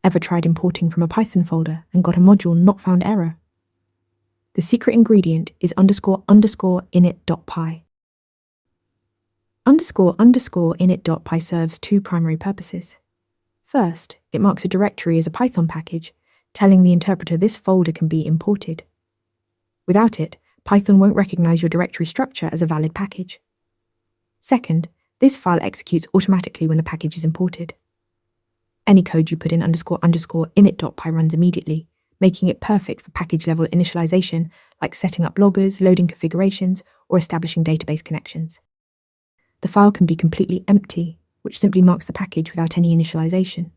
Ever tried importing from a Python folder and got a module not found error? The secret ingredient is __init.py. __init.py serves two primary purposes. First, it marks a directory as a Python package, telling the interpreter this folder can be imported. Without it, Python won't recognize your directory structure as a valid package. Second, this file executes automatically when the package is imported. Any code you put in __init.py runs immediately, making it perfect for package-level initialization, like setting up loggers, loading configurations, or establishing database connections. The file can be completely empty, which simply marks the package without any initialization.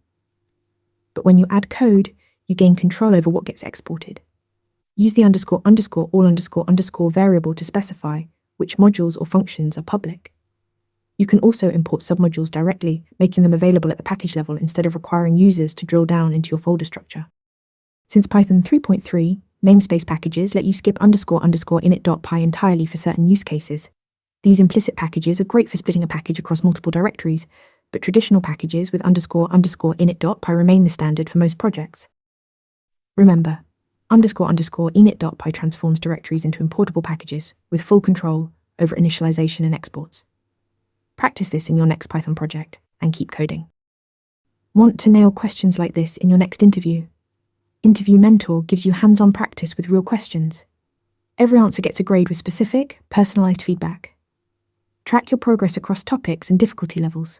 But when you add code, you gain control over what gets exported. Use the __all__ variable to specify which modules or functions are public. You can also import submodules directly, making them available at the package level instead of requiring users to drill down into your folder structure. Since Python 3.3, namespace packages let you skip __init.py entirely for certain use cases. These implicit packages are great for splitting a package across multiple directories, but traditional packages with __init.py remain the standard for most projects. Remember, __init.py transforms directories into importable packages with full control over initialization and exports. Practice this in your next Python project and keep coding. Want to nail questions like this in your next interview? Interview Mentor gives you hands-on practice with real questions. Every answer gets a grade with specific, personalized feedback. Track your progress across topics and difficulty levels.